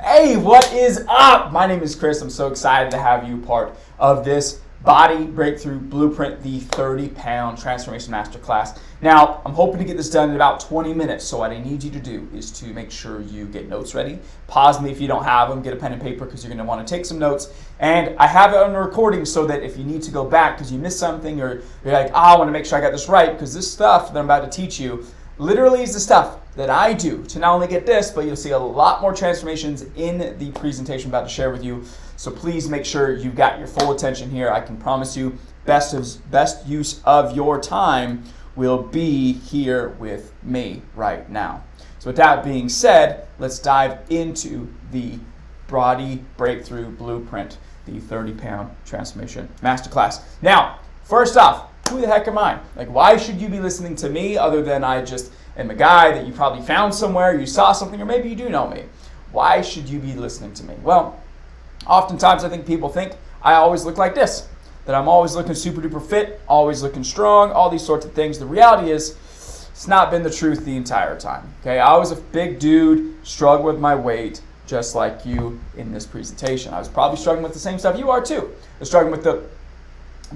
Hey, what is up? My name is Chris. I'm so excited to have you part of this Body Breakthrough Blueprint, the 30-pound transformation masterclass. Now, I'm hoping to get this done in about 20 minutes. So what I need you to do is to make sure you get notes ready. Pause me if you don't have them. Get a pen and paper because you're going to want to take some notes. And I have it on a recording so that if you need to go back because you missed something or you're like, I want to make sure I got this right because this stuff that I'm about to teach you literally is the stuff that I do to not only get this, but you'll see a lot more transformations in the presentation I'm about to share with you. So please make sure you've got your full attention here. I can promise you best use of your time will be here with me right now. So with that being said, let's dive into the Body Breakthrough Blueprint, the 30-pound transformation masterclass. Now, first off, who the heck am I? Like, why should you be listening to me other than I just am a guy that you probably found somewhere, you saw something, or maybe you do know me? Why should you be listening to me? Well, oftentimes I think people think I always look like this, that I'm always looking super duper fit, always looking strong, all these sorts of things. The reality is, it's not been the truth the entire time. Okay, I was a big dude, struggled with my weight, just like you in this presentation. I was probably struggling with the same stuff you are too. I was struggling with the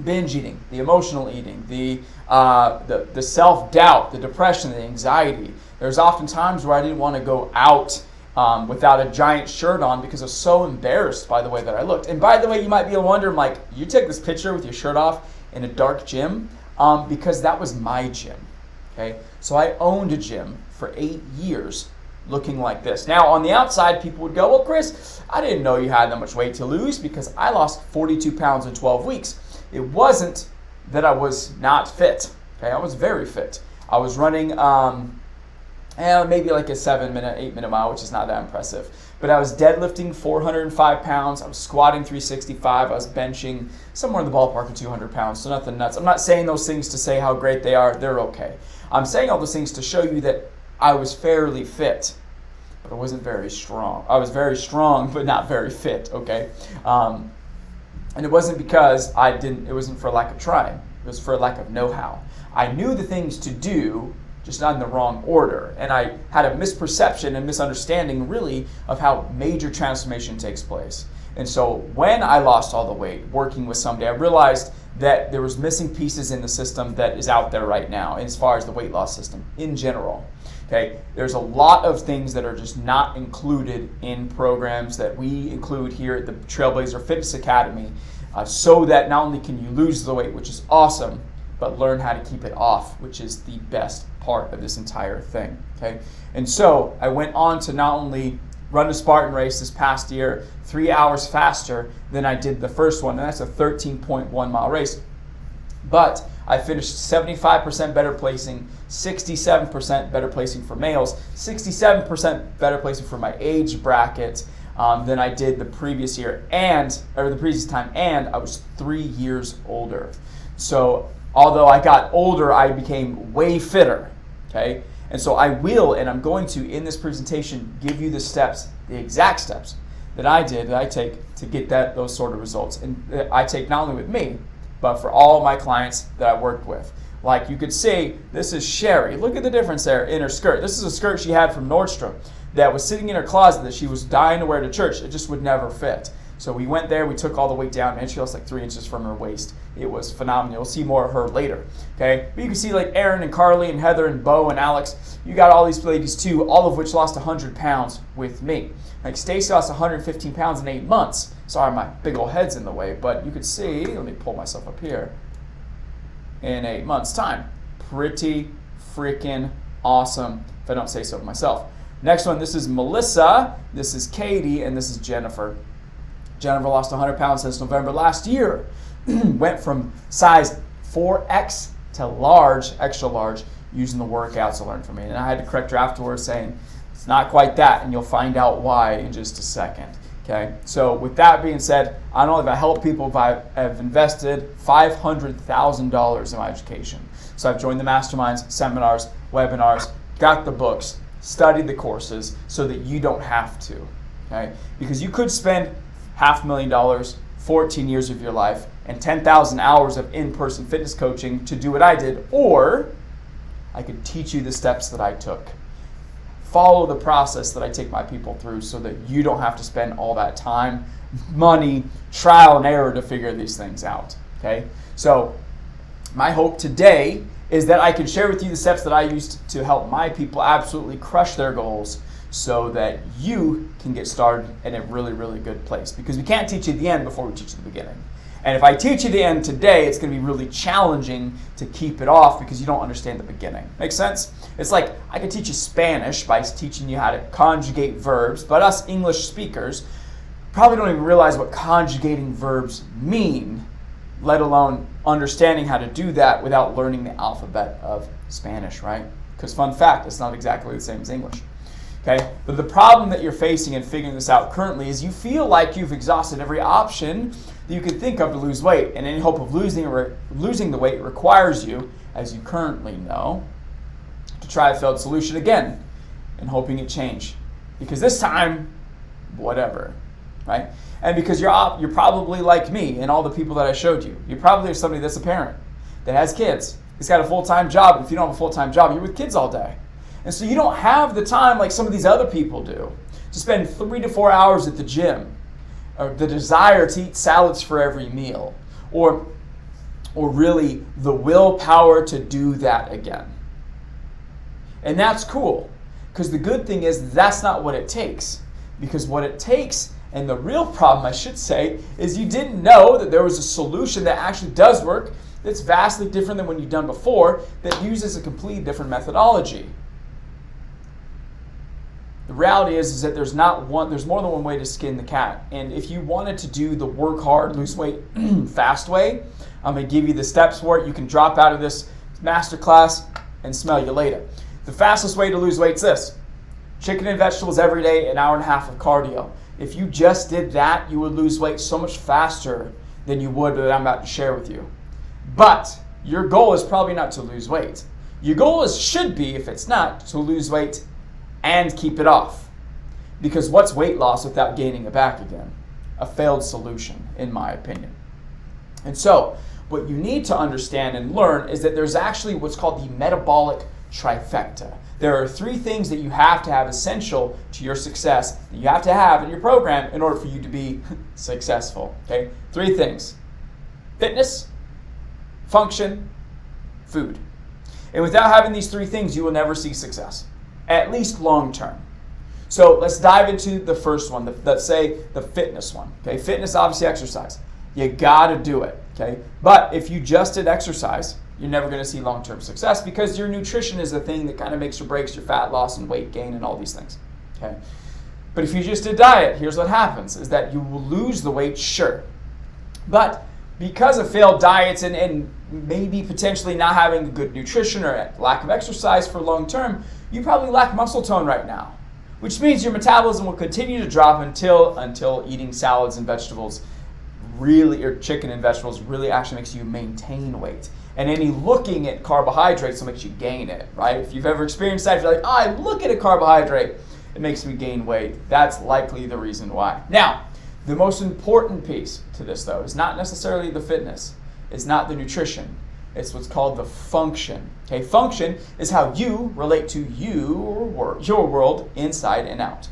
binge eating, the emotional eating, the self-doubt, the depression, the anxiety. There's often times where I didn't want to go out without a giant shirt on because I was so embarrassed by the way that I looked. And by the way, you might be wondering, like, you took this picture with your shirt off in a dark gym because that was my gym. Okay, so I owned a gym for 8 years looking like this. Now, on the outside, people would go, well, Chris, I didn't know you had that much weight to lose because I lost 42 pounds in 12 weeks. It wasn't that I was not fit. Okay, I was very fit. I was running maybe like a 7-minute, 8-minute mile, which is not that impressive. But I was deadlifting 405 pounds. I was squatting 365. I was benching somewhere in the ballpark of 200 pounds. So nothing nuts. I'm not saying those things to say how great they are. They're okay. I'm saying all those things to show you that I was fairly fit, but I wasn't very strong. I was very strong, but not very fit. Okay. And it wasn't because it wasn't for lack of trying. It was for lack of know-how. I knew the things to do, just not in the wrong order. And I had a misperception and misunderstanding really of how major transformation takes place. And so when I lost all the weight working with somebody, I realized that there was missing pieces in the system that is out there right now as far as the weight loss system in general. Okay, there's a lot of things that are just not included in programs that we include here at the Trailblazer Fitness Academy so that not only can you lose the weight, which is awesome, but learn how to keep it off, which is the best part of this entire thing. Okay, and so I went on to not only run the Spartan race this past year 3 hours faster than I did the first one, and that's a 13.1 mile race, but I finished 75% better placing, 67% better placing for males, 67% better placing for my age bracket than I did the previous year the previous time, and I was 3 years older. So although I got older, I became way fitter. Okay, and so I'm going to in this presentation give you the exact steps that I take to get those sort of results, and that I take not only with me, but for all my clients that I worked with. Like you could see, this is Sherry. Look at the difference there in her skirt. This is a skirt she had from Nordstrom that was sitting in her closet that she was dying to wear to church. It just would never fit. So we went there, we took all the weight down, and she lost like 3 inches from her waist. It was phenomenal. You'll see more of her later. Okay, but you can see like Erin and Carly and Heather and Bo and Alex. You got all these ladies too, all of which lost 100 pounds with me. Like Stacy lost 115 pounds in 8 months. Sorry, my big old head's in the way, but you could see, let me pull myself up here, in 8 months' time. Pretty freaking awesome, if I don't say so myself. Next one, this is Melissa, this is Katie, and this is Jennifer. Jennifer lost 100 pounds since November last year. Went from size 4X to large, extra large, using the workouts I learned from me. And I had to correct her afterwards saying, it's not quite that, and you'll find out why in just a second. Okay, so with that being said, not only have I helped people, but I've invested $500,000 in my education. So I've joined the masterminds, seminars, webinars, got the books, studied the courses so that you don't have to. Okay, because you could spend $500,000, 14 years of your life, and 10,000 hours of in-person fitness coaching to do what I did, or I could teach you the steps that I took. follow the process that I take my people through so that you don't have to spend all that time, money, trial and error to figure these things out. Okay? So my hope today is that I can share with you the steps that I used to help my people absolutely crush their goals so that you can get started in a really, really good place. Because we can't teach you the end before we teach you the beginning. And if I teach you the end today, it's going to be really challenging to keep it off because you don't understand the beginning. Make sense? It's like I could teach you Spanish by teaching you how to conjugate verbs, but us English speakers probably don't even realize what conjugating verbs mean, let alone understanding how to do that without learning the alphabet of Spanish, right? Because fun fact, it's not exactly the same as English. Okay? But the problem that you're facing in figuring this out currently is you feel like you've exhausted every option that you could think of to lose weight, and any hope of losing the weight requires you, as you currently know, to try a failed solution again and hoping it change. Because this time, whatever, right? And because you're probably like me and all the people that I showed you. You probably are somebody that's a parent that has kids. He's got a full-time job. If you don't have a full-time job, you're with kids all day. And so you don't have the time like some of these other people do to spend 3 to 4 hours at the gym, or the desire to eat salads for every meal, or really the willpower to do that again. And that's cool, because the good thing is that's not what it takes. Because what it takes, and the real problem I should say, is you didn't know that there was a solution that actually does work, that's vastly different than what you've done before, that uses a completely different methodology. The reality is that there's more than one way to skin the cat. And if you wanted to do the work hard, lose weight fast way, I'm going to give you the steps for it. You can drop out of this masterclass and smell you later. The fastest way to lose weight is this: chicken and vegetables every day, an hour and a half of cardio. If you just did that, you would lose weight so much faster than you would that I'm about to share with you. But your goal is probably not to lose weight. Your goal should be, if it's not, to lose weight and keep it off. Because what's weight loss without gaining it back again? A failed solution, in my opinion. And so, what you need to understand and learn is that there's actually what's called the metabolic trifecta. There are 3 things that you have to have essential to your success, that you have to have in your program in order for you to be successful. Okay? 3 things: fitness, function, food. And without having these 3 things, you will never see success. At least long term. So let's dive into the first one, let's say the fitness one. Okay, fitness, obviously exercise. You gotta do it. Okay, but if you just did exercise, you're never gonna see long-term success because your nutrition is the thing that kind of makes or breaks your fat loss and weight gain and all these things. Okay, but if you just did diet, here's what happens: is that you will lose the weight, sure, but because of failed diets and maybe potentially not having good nutrition or lack of exercise for long term, you probably lack muscle tone right now, which means your metabolism will continue to drop until eating salads and vegetables really, or chicken and vegetables really actually makes you maintain weight. And any looking at carbohydrates will make you gain it, right? If you've ever experienced that, if you're like, oh, I look at a carbohydrate, it makes me gain weight. That's likely the reason why. Now, the most important piece to this, though, is not necessarily the fitness. It's not the nutrition. It's what's called the function. Okay, function is how you relate to your world inside and out.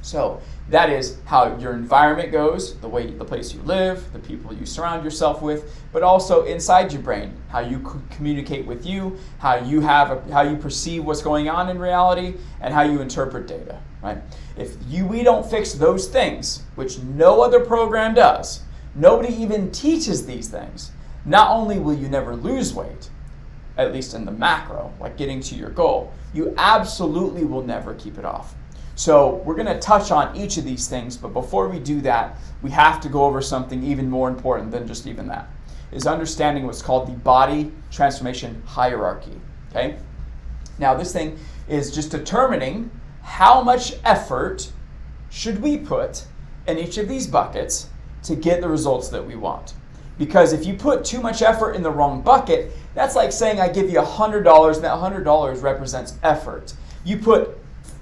So that is how your environment goes, the place you live, the people you surround yourself with, but also inside your brain, how you communicate with you, how you perceive what's going on in reality, and how you interpret data. Right? If we don't fix those things, which no other program does, nobody even teaches these things, not only will you never lose weight, at least in the macro, like getting to your goal, you absolutely will never keep it off. So we're going to touch on each of these things, but before we do that, we have to go over something even more important than just even that, is understanding what's called the body transformation hierarchy. Okay? Now this thing is just determining how much effort should we put in each of these buckets to get the results that we want. Because if you put too much effort in the wrong bucket, that's like saying I give you $100 and that $100 represents effort. You put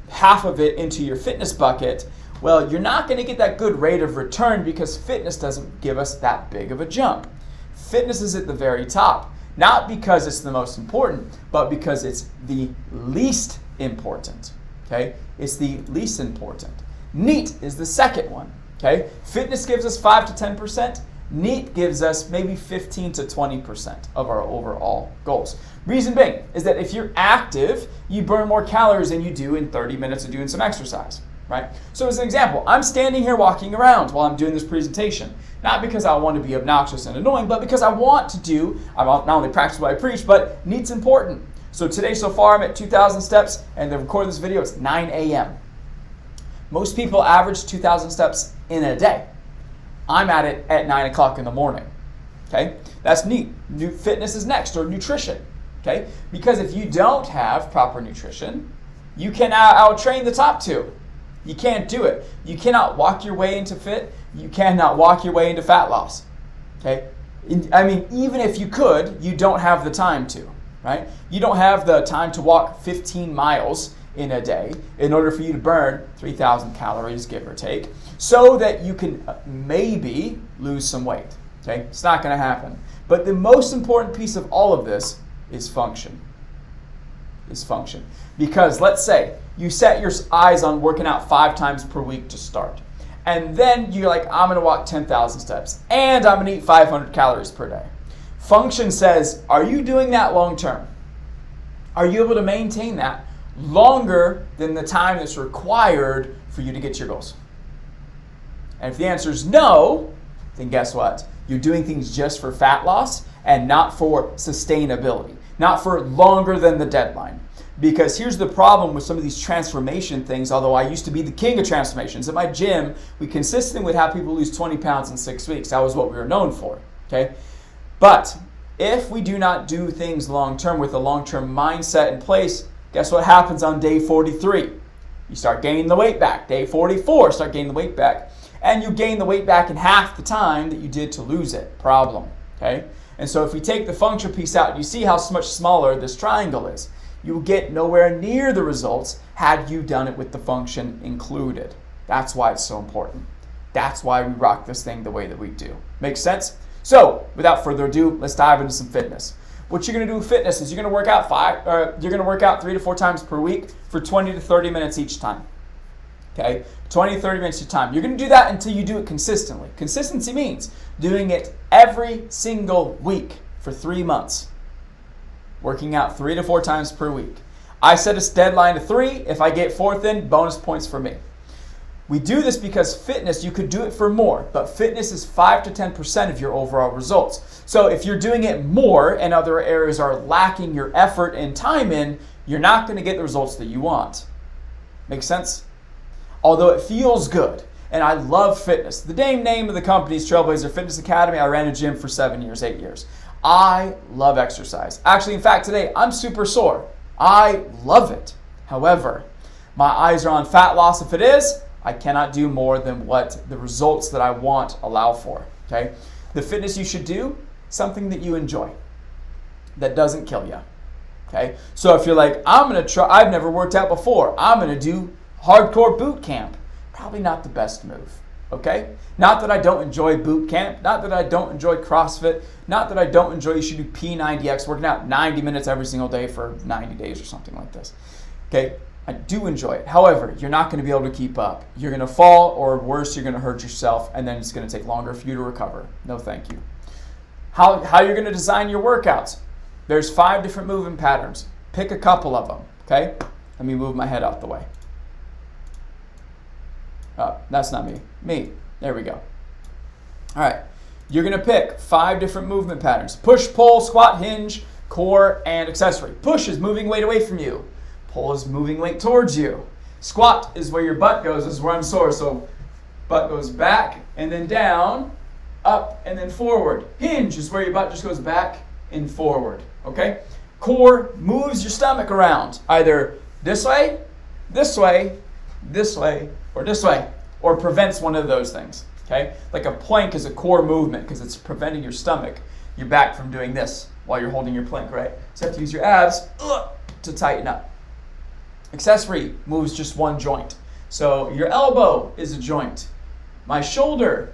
half of it into your fitness bucket, well, you're not going to get that good rate of return because fitness doesn't give us that big of a jump. Fitness is at the very top, not because it's the most important, but because it's the least important. Okay? It's the least important. NEAT is the second one. Okay? Fitness gives us 5 to 10%. NEAT gives us maybe 15 to 20% of our overall goals. Reason being is that if you're active, you burn more calories than you do in 30 minutes of doing some exercise, right? So as an example, I'm standing here walking around while I'm doing this presentation, not because I want to be obnoxious and annoying, but because I want to not only practice what I preach, but NEAT's important. So today so far I'm at 2,000 steps, and to record this video, it's 9 a.m. Most people average 2,000 steps in a day. I'm at it at 9 o'clock in the morning. Okay, that's NEAT. New fitness is next, or nutrition. Okay, because if you don't have proper nutrition, you cannot out-train the top two. You can't do it. You cannot walk your way into fit. You cannot walk your way into fat loss. Okay, I mean, even if you could, you don't have the time to, right? You don't have the time to walk 15 miles in a day in order for you to burn 3,000 calories, give or take, so that you can maybe lose some weight. Okay, it's not going to happen. But the most important piece of all of this is function. Because let's say you set your eyes on working out 5 times per week to start. And then you're like, I'm going to walk 10,000 steps and I'm going to eat 500 calories per day. Function says, are you doing that long term? Are you able to maintain that longer than the time that's required for you to get to your goals? And if the answer is no, then guess what? You're doing things just for fat loss and not for sustainability, not for longer than the deadline. Because here's the problem with some of these transformation things, although I used to be the king of transformations. At my gym, we consistently would have people lose 20 pounds in 6 weeks. That was what we were known for, okay? But if we do not do things long-term with a long-term mindset in place, guess what happens on day 43? You start gaining the weight back. Day 44, start gaining the weight back. And you gain the weight back in half the time that you did to lose it. Problem, okay? And so if we take the function piece out, you see how much smaller this triangle is. You will get nowhere near the results had you done it with the function included. That's why it's so important. That's why we rock this thing the way that we do. Makes sense? So, without further ado, let's dive into some fitness. What you're going to do with fitness is you're going to work out 3 to 4 times per week for 20 to 30 minutes each time. Okay? 20 to 30 minutes each time. You're going to do that until you do it consistently. Consistency means doing it every single week for 3 months. Working out 3 to 4 times per week. I set a deadline to 3. If I get 4th in, bonus points for me. We do this because fitness, you could do it for more, but fitness is 5 to 10% of your overall results. So if you're doing it more and other areas are lacking your effort and time in, you're not going to get the results that you want. Make sense? Although it feels good, and I love fitness. The name of the company is Trailblazer Fitness Academy. I ran a gym for 7 years, 8 years. I love exercise. Actually, in fact, today I'm super sore. I love it. However, my eyes are on fat loss. If it is, I cannot do more than what the results that I want allow for. Okay? The fitness you should do, something that you enjoy, that doesn't kill you. Okay? So if you're like, I'm gonna try, I've never worked out before, I'm gonna do hardcore boot camp, probably not the best move. Okay? Not that I don't enjoy boot camp, not that I don't enjoy CrossFit, not that I don't enjoy you should do P90X, working out 90 minutes every single day for 90 days or something like this. Okay? I do enjoy it. However, you're not going to be able to keep up. You're going to fall, or worse, you're going to hurt yourself, and then it's going to take longer for you to recover. No thank you. How you're going to design your workouts. There's 5 different movement patterns. Pick a couple of them, okay? Let me move my head out the way. That's not me. Me. There we go. All right. You're going to pick 5 different movement patterns. Push, pull, squat, hinge, core, and accessory. Push is moving weight away from you. Pull is moving weight towards you. Squat is where your butt goes. This is where I'm sore. So butt goes back and then down, up and then forward. Hinge is where your butt just goes back and forward. Okay? Core moves your stomach around. Either this way, this way, this way, or this way. Or prevents one of those things. Okay? Like a plank is a core movement because it's preventing your stomach, your back from doing this while you're holding your plank, right? So you have to use your abs to tighten up. Accessory moves just one joint. So your elbow is a joint. My shoulder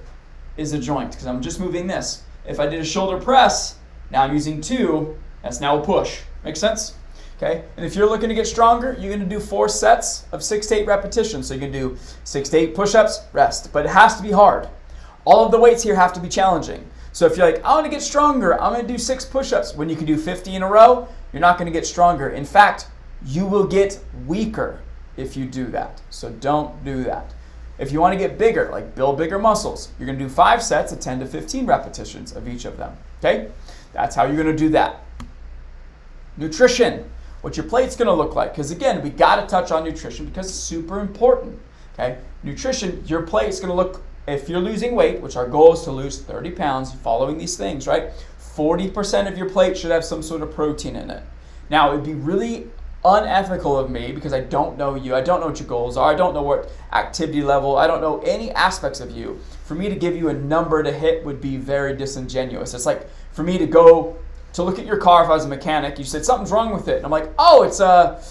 is a joint because I'm just moving this. If I did a shoulder press, now I'm using 2. That's now a push. Make sense? Okay, and if you're looking to get stronger, you're going to do 4 sets of 6 to 8 repetitions. So you can do 6 to 8 push-ups, rest, but it has to be hard. All of the weights here have to be challenging. So if you're like, I want to get stronger, I'm going to do 6 push-ups. When you can do 50 in a row, you're not going to get stronger. In fact, you will get weaker if you do that. So don't do that. If you want to get bigger, like build bigger muscles, you're going to do 5 sets of 10 to 15 repetitions of each of them. Okay, that's how you're going to do that. Nutrition. What your plate's going to look like. Because again, we got to touch on nutrition because it's super important. Okay, nutrition, your plate's going to look, if you're losing weight, which our goal is to lose 30 pounds, following these things, right? 40% of your plate should have some sort of protein in it. Now, it would be really unethical of me because I don't know you. I don't know what your goals are. I don't know what activity level. I don't know any aspects of you. For me to give you a number to hit would be very disingenuous. It's like for me to go to look at your car if I was a mechanic. You said something's wrong with it. And I'm like, oh, it's a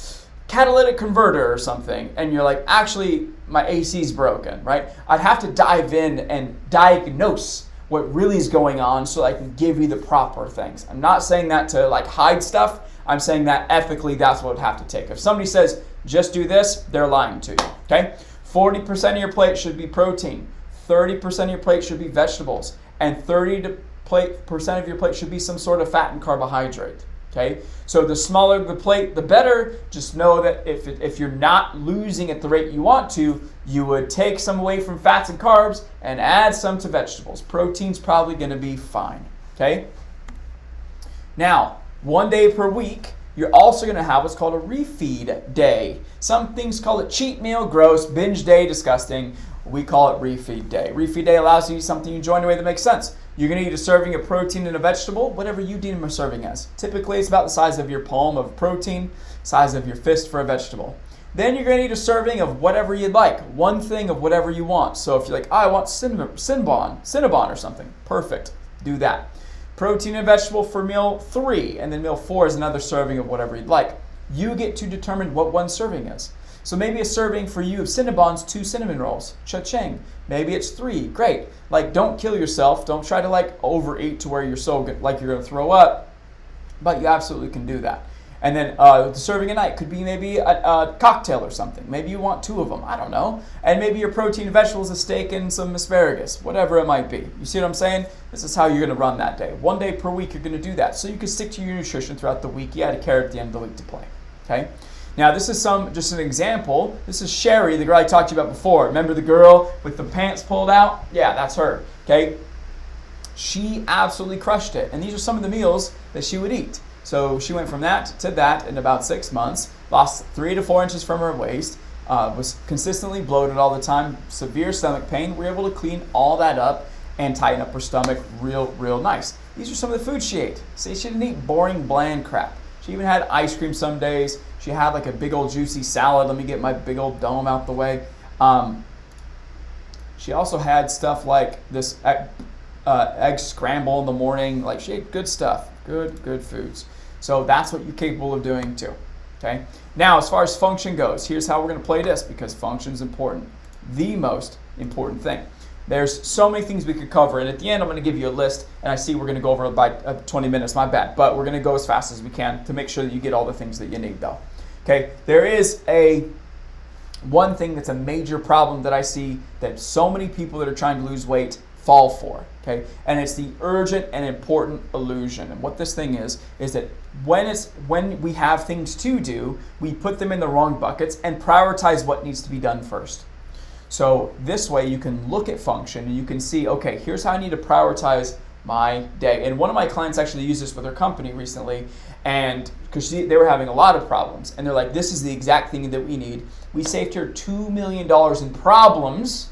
catalytic converter or something. And you're like, actually, my AC's broken, right? I'd have to dive in and diagnose what really is going on so I can give you the proper things. I'm not saying that to like hide stuff. I'm saying that ethically, that's what it would have to take. If somebody says, just do this, they're lying to you, okay? 40% of your plate should be protein. 30% of your plate should be vegetables. And 30% of your plate should be some sort of fat and carbohydrate, okay? So the smaller the plate, the better. Just know that if you're not losing at the rate you want to, you would take some away from fats and carbs and add some to vegetables. Protein's probably going to be fine, okay? Now, 1 day per week, you're also going to have what's called a refeed day. Some things call it cheat meal, gross, binge day, disgusting. We call it refeed day. Refeed day allows you to eat something you enjoy in a way that makes sense. You're going to eat a serving of protein and a vegetable, whatever you deem a serving as. Typically, it's about the size of your palm of protein, size of your fist for a vegetable. Then you're going to eat a serving of whatever you'd like, one thing of whatever you want. So if you're like, oh, I want Cinnabon or something, perfect, do that. Protein and vegetable for meal 3, and then meal 4 is another serving of whatever you'd like. You get to determine what one serving is. So maybe a serving for you of Cinnabon's 2 cinnamon rolls, cha-ching. Maybe it's 3, great. Like, don't kill yourself. Don't try to like overeat to where you're so good, like you're gonna throw up, but you absolutely can do that. And then the serving at night could be maybe a cocktail or something. Maybe you want 2 of them, I don't know. And maybe your protein and vegetables, a steak and some asparagus, whatever it might be. You see what I'm saying? This is how you're gonna run that day. 1 day per week, you're gonna do that. So you can stick to your nutrition throughout the week. You add a carrot at the end of the week to play, okay? Now this is just an example. This is Sherry, the girl I talked to you about before. Remember the girl with the pants pulled out? Yeah, that's her, okay? She absolutely crushed it. And these are some of the meals that she would eat. So she went from that to that in about 6 months, lost 3 to 4 inches from her waist, was consistently bloated all the time, severe stomach pain. We were able to clean all that up and tighten up her stomach real nice. These are some of the food she ate. See, she didn't eat boring, bland crap. She even had ice cream some days. She had like a big old juicy salad. Let me get my big old dome out the way. She also had stuff like this egg scramble in the morning. Like she ate good stuff, good foods. So that's what you're capable of doing too, okay? Now, as far as function goes, here's how we're gonna play this because function is important. The most important thing. There's so many things we could cover, and at the end, I'm gonna give you a list, and I see we're gonna go over by 20 minutes, my bad, but we're gonna go as fast as we can to make sure that you get all the things that you need though, okay? There is one thing that's a major problem that I see that so many people that are trying to lose weight fall for, okay? And it's the urgent and important illusion. And what this thing is that when we have things to do, we put them in the wrong buckets and prioritize what needs to be done first. So this way you can look at function and you can see, okay, here's how I need to prioritize my day. And one of my clients actually used this with their company recently, and because they were having a lot of problems, and they're like, this is the exact thing that we need. We saved her $2 million in problems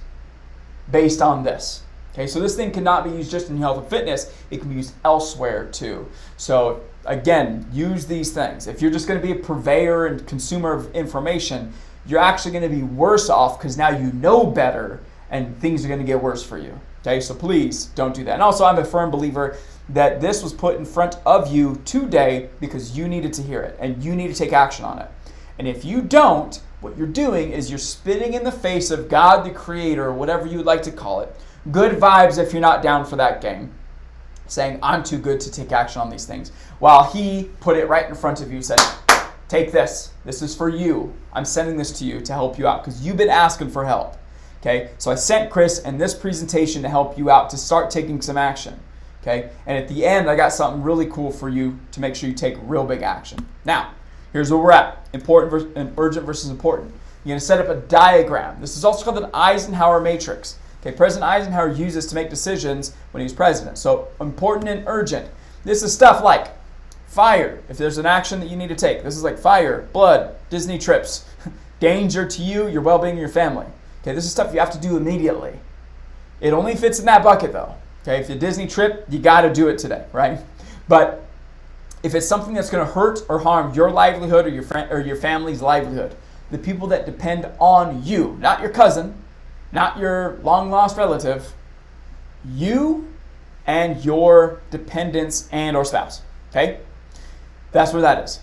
based on this. Okay, so this thing cannot be used just in health and fitness. It can be used elsewhere too. So again, use these things. If you're just going to be a purveyor and consumer of information, you're actually going to be worse off because now you know better and things are going to get worse for you. Okay, so please don't do that. And also, I'm a firm believer that this was put in front of you today because you needed to hear it and you need to take action on it. And if you don't, what you're doing is you're spitting in the face of God the Creator, or whatever you would like to call it. Good vibes if you're not down for that game. Saying, I'm too good to take action on these things. While he put it right in front of you, said, take this. This is for you. I'm sending this to you to help you out because you've been asking for help. Okay, so I sent Chris and this presentation to help you out to start taking some action. Okay, and at the end, I got something really cool for you to make sure you take real big action. Now, here's where we're at. Urgent versus important. You're going to set up a diagram. This is also called an Eisenhower matrix. Okay, President Eisenhower used this to make decisions when he was president. So important and urgent. This is stuff like fire, if there's an action that you need to take. This is like fire, blood, Disney trips, danger to you, your well-being, and your family. Okay, this is stuff you have to do immediately. It only fits in that bucket though. Okay, if the Disney trip, you got to do it today, right? But if it's something that's going to hurt or harm your livelihood or your family's livelihood, the people that depend on you, not your cousin, not your long-lost relative, you and your dependents and or spouse. Okay, that's where that is.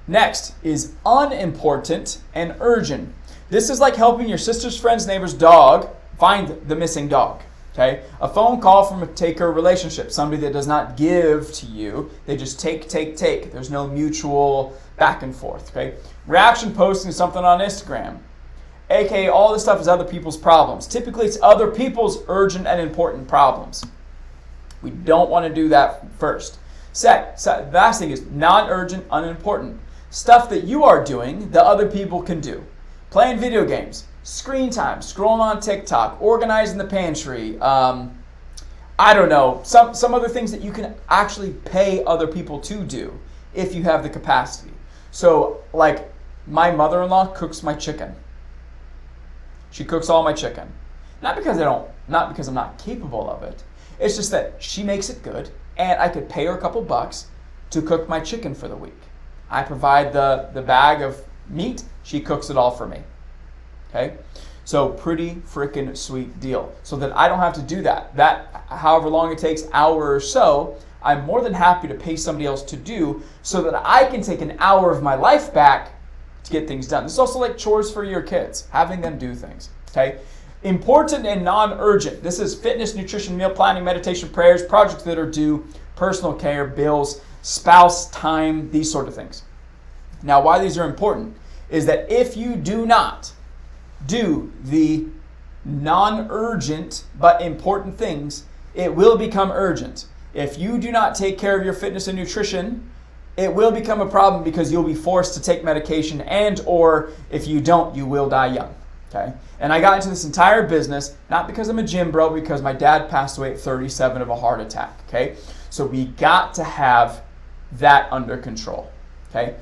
Next is unimportant and urgent. This is like helping your sister's friend's neighbor's dog find the missing dog. Okay, a phone call from a taker relationship, somebody that does not give to you, they just take. There's no mutual back and forth. Okay, reaction posting something on Instagram, aka all this stuff is other people's problems. Typically, it's other people's urgent and important problems. We don't want to do that first. Last thing is non-urgent, unimportant stuff that you are doing that other people can do. Playing video games, screen time, scrolling on TikTok, organizing the pantry, I don't know, some other things that you can actually pay other people to do if you have the capacity. So like my mother-in-law cooks my chicken. She cooks all my chicken. Not because I'm not capable of it. It's just that she makes it good and I could pay her a couple bucks to cook my chicken for the week. I provide the bag of meat, she cooks it all for me. Okay? So pretty freaking sweet deal. So that I don't have to do that. That, however long it takes, hour or so, I'm more than happy to pay somebody else to do so that I can take an hour of my life back to get things done. This is also like chores for your kids, having them do things. Okay? Important and non-urgent. This is fitness, nutrition, meal planning, meditation, prayers, projects that are due, personal care, bills, spouse time, these sort of things. Now, why these are important is that if you do not do the non-urgent but important things, it will become urgent. If you do not take care of your fitness and nutrition, it will become a problem because you'll be forced to take medication and or if you don't, you will die young. Okay? And I got into this entire business, not because I'm a gym bro, because my dad passed away at 37 of a heart attack. Okay? So we got to have that under control. Okay?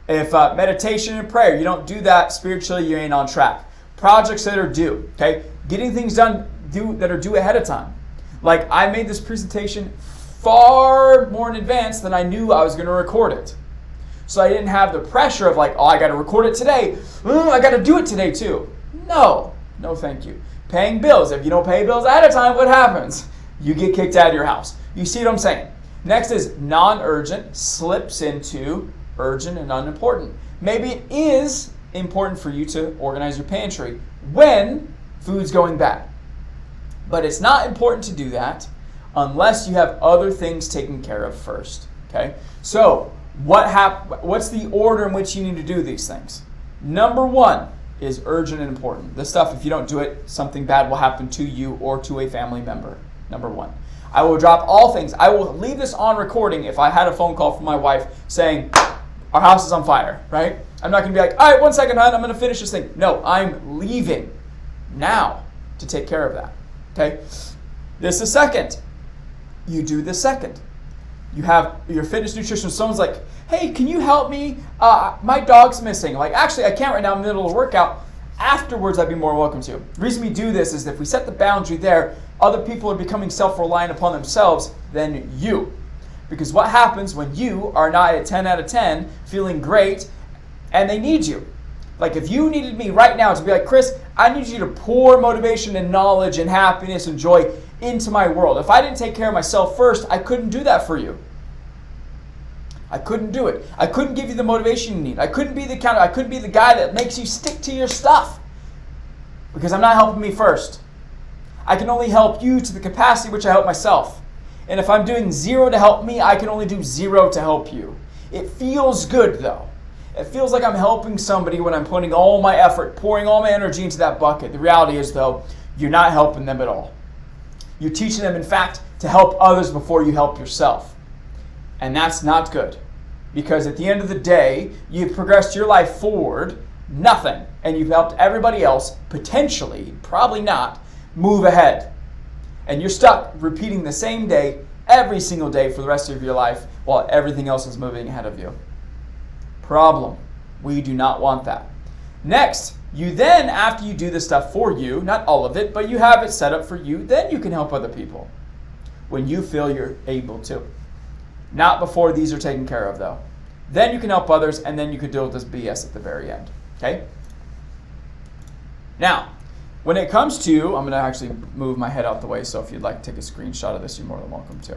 If meditation and prayer, you don't do that spiritually, you ain't on track. Projects that are due, okay? Getting things done that are due ahead of time. Like I made this presentation far more in advance than I knew I was going to record it. So I didn't have the pressure of like, oh, I got to record it today. I got to do it today too. No thank you. Paying bills. If you don't pay bills ahead of time, what happens? You get kicked out of your house. You see what I'm saying? Next is non-urgent, slips into urgent and unimportant. Maybe it is important for you to organize your pantry when food's going bad. But it's not important to do that unless you have other things taken care of first. Okay? So, what's the order in which you need to do these things? Number one is urgent and important. This stuff, if you don't do it, something bad will happen to you or to a family member. Number one. I will drop all things. I will leave this on recording if I had a phone call from my wife saying, our house is on fire, right? I'm not going to be like, all right, 1 second, hon, I'm going to finish this thing. No, I'm leaving now to take care of that, okay? This is second. You do the second. You have your fitness nutrition. Someone's like, hey, can you help me? My dog's missing. Like, actually, I can't right now. I'm in the middle of a workout. Afterwards, I'd be more welcome to. The reason we do this is if we set the boundary there, other people are becoming self-reliant upon themselves than you. Because what happens when you are not at 10 out of 10, feeling great, and they need you? Like if you needed me right now to be like, Chris, I need you to pour motivation and knowledge and happiness and joy into my world. If I didn't take care of myself first, I couldn't do that for you. I couldn't do it. I couldn't give you the motivation you need. I couldn't be the I couldn't be the guy that makes you stick to your stuff. Because I'm not helping me first. I can only help you to the capacity which I help myself. And if I'm doing 0 to help me, I can only do 0 to help you. It feels good though. It feels like I'm helping somebody when I'm putting all my effort, pouring all my energy into that bucket. The reality is, though, you're not helping them at all. You're teaching them, in fact, to help others before you help yourself. And that's not good. Because at the end of the day, you've progressed your life forward, nothing, and you've helped everybody else, potentially, probably not, move ahead. And you're stuck repeating the same day every single day for the rest of your life while everything else is moving ahead of you. Problem. We do not want that. Next, you then, after you do this stuff for you, not all of it, but you have it set up for you, then you can help other people when you feel you're able to. Not before these are taken care of, though. Then you can help others, and then you can deal with this BS at the very end. Okay? Now, when it comes to, I'm going to actually move my head out the way, so if you'd like to take a screenshot of this, you're more than welcome to.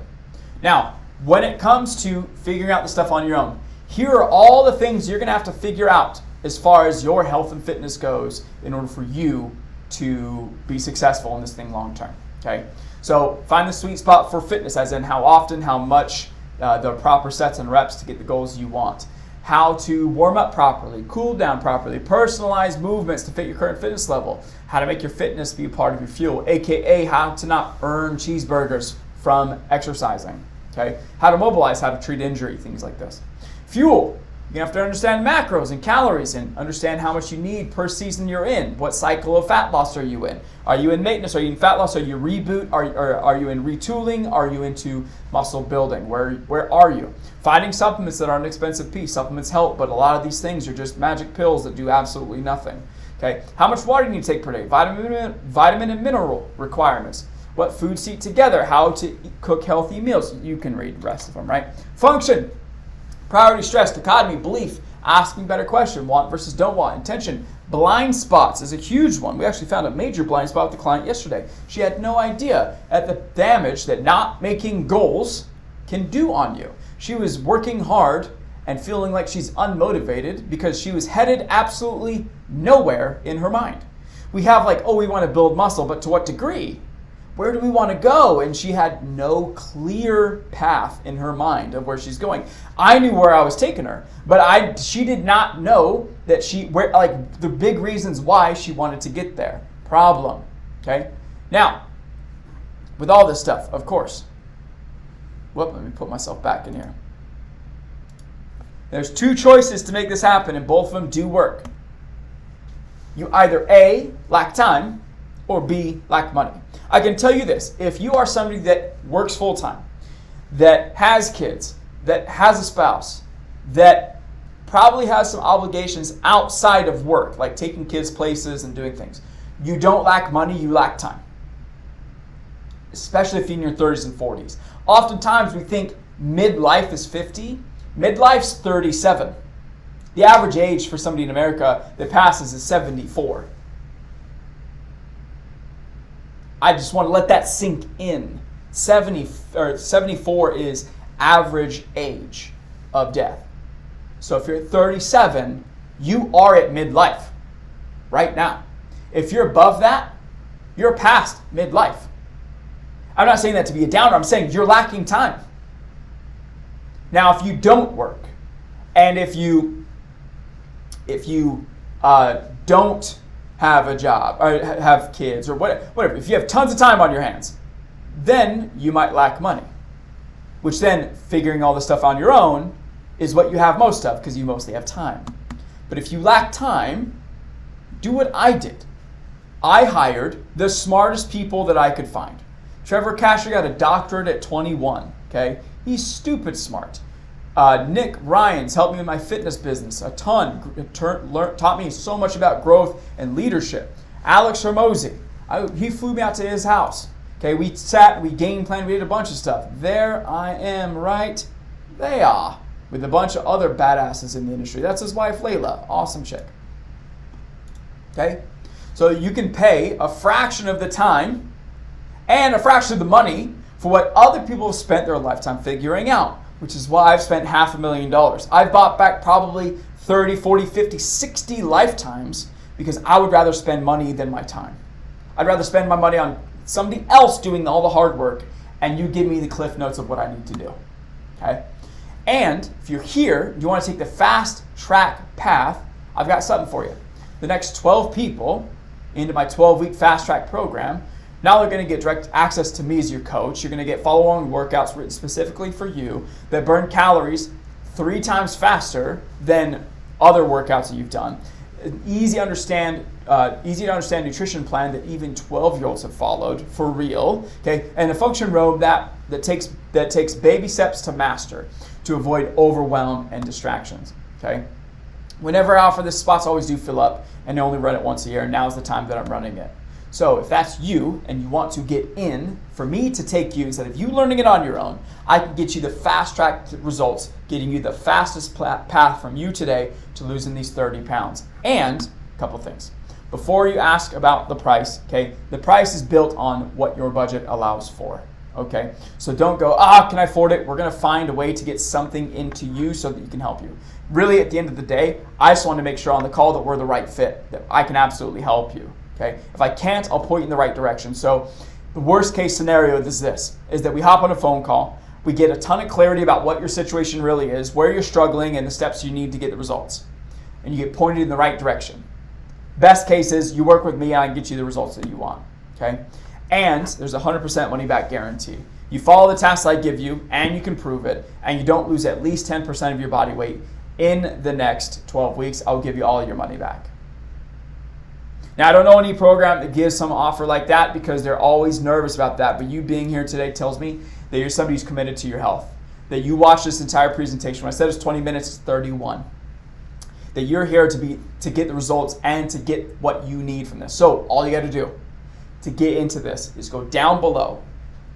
Now, when it comes to figuring out the stuff on your own, here are all the things you're going to have to figure out as far as your health and fitness goes in order for you to be successful in this thing long term. Okay? So find the sweet spot for fitness, as in how often, how much, the proper sets and reps to get the goals you want. How to warm up properly, cool down properly, personalize movements to fit your current fitness level, how to make your fitness be a part of your fuel, aka how to not earn cheeseburgers from exercising, okay? How to mobilize, how to treat injury, things like this. Fuel, you have to understand macros and calories and understand how much you need per season you're in. What cycle of fat loss are you in? Are you in maintenance? Are you in fat loss? Are you reboot? Are you in retooling? Are you into muscle building? Where are you? Finding supplements that are an expensive piece. Supplements help, but a lot of these things are just magic pills that do absolutely nothing. Okay, how much water do you need to take per day? Vitamin and mineral requirements. What foods to eat together? How to cook healthy meals? You can read the rest of them, right? Function. Priority, stress, dichotomy, belief, asking better question, want versus don't want, intention. Blind spots is a huge one. We actually found a major blind spot with the client yesterday. She had no idea at the damage that not making goals can do on you. She was working hard and feeling like she's unmotivated because she was headed absolutely nowhere in her mind. We have like, oh, we want to build muscle, but to what degree? Where do we want to go? And she had no clear path in her mind of where she's going. I knew where I was taking her, but she did not know that the big reasons why she wanted to get there. Problem. Okay? Now, with all this stuff, of course. Let me put myself back in here. There's two choices to make this happen, and both of them do work. You either A, lack time, or B, lack money. I can tell you this, if you are somebody that works full-time, that has kids, that has a spouse, that probably has some obligations outside of work, like taking kids places and doing things, you don't lack money, you lack time. Especially if you're in your 30s and 40s. Oftentimes we think midlife is 50, midlife's 37. The average age for somebody in America that passes is 74. I just want to let that sink in. 74 is average age of death. So if you're at 37, you are at midlife right now. If you're above that, you're past midlife. I'm not saying that to be a downer. I'm saying you're lacking time. Now, if you don't work, and if you don't have a job, or have kids, or whatever, if you have tons of time on your hands, then you might lack money. Which then, figuring all this stuff on your own is what you have most of, because you mostly have time. But if you lack time, do what I did. I hired the smartest people that I could find. Trevor Casher got a doctorate at 21, okay? He's stupid smart. Nick Ryans helped me in my fitness business a ton. Taught me so much about growth and leadership. Alex Hermosi, he flew me out to his house. Okay, we sat, we game planned, we did a bunch of stuff. There I am right there with a bunch of other badasses in the industry. That's his wife, Layla. Awesome chick. Okay, so you can pay a fraction of the time and a fraction of the money for what other people have spent their lifetime figuring out. Which is why I've spent $500,000. I've bought back probably 30, 40, 50, 60 lifetimes because I would rather spend money than my time. I'd rather spend my money on somebody else doing all the hard work and you give me the cliff notes of what I need to do. Okay? And if you're here, you want to take the fast track path, I've got something for you. The next 12 people into my 12-week fast track program, now they're going to get direct access to me as your coach. You're going to get follow-along workouts written specifically for you that burn calories 3 times faster than other workouts that you've done. An easy to understand nutrition plan that even 12-year-olds have followed for real. Okay, and a function roadmap that takes baby steps to master to avoid overwhelm and distractions. Okay, whenever I offer this, spots always do fill up, and I only run it once a year. And now's the time that I'm running it. So if that's you and you want to get in, for me to take you, instead of you learning it on your own, I can get you the fast track results, getting you the fastest path from you today to losing these 30 pounds. And a couple things. Before you ask about the price, okay, the price is built on what your budget allows for. Okay, so don't go, can I afford it? We're going to find a way to get something into you so that you can help you. Really, at the end of the day, I just want to make sure on the call that we're the right fit, that I can absolutely help you. Okay, if I can't, I'll point you in the right direction. So the worst case scenario is that we hop on a phone call, we get a ton of clarity about what your situation really is, where you're struggling, and the steps you need to get the results. And you get pointed in the right direction. Best case is you work with me and I can get you the results that you want. Okay, and there's a 100% money back guarantee. You follow the tasks I give you and you can prove it, and you don't lose at least 10% of your body weight in the next 12 weeks, I'll give you all of your money back. Now, I don't know any program that gives some offer like that because they're always nervous about that. But you being here today tells me that you're somebody who's committed to your health. That you watched this entire presentation. When I said it's 20 minutes, it's 31. That you're here to get the results and to get what you need from this. So all you got to do to get into this is go down below,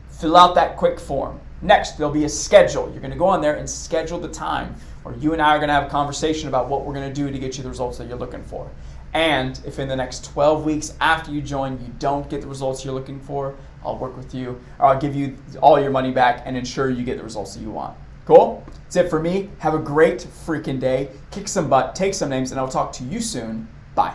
fill out that quick form. Next, there'll be a schedule. You're going to go on there and schedule the time where you and I are going to have a conversation about what we're going to do to get you the results that you're looking for. And if in the next 12 weeks after you join, you don't get the results you're looking for, I'll work with you, or I'll give you all your money back and ensure you get the results that you want. Cool? That's it for me. Have a great freaking day. Kick some butt, take some names, and I'll talk to you soon. Bye.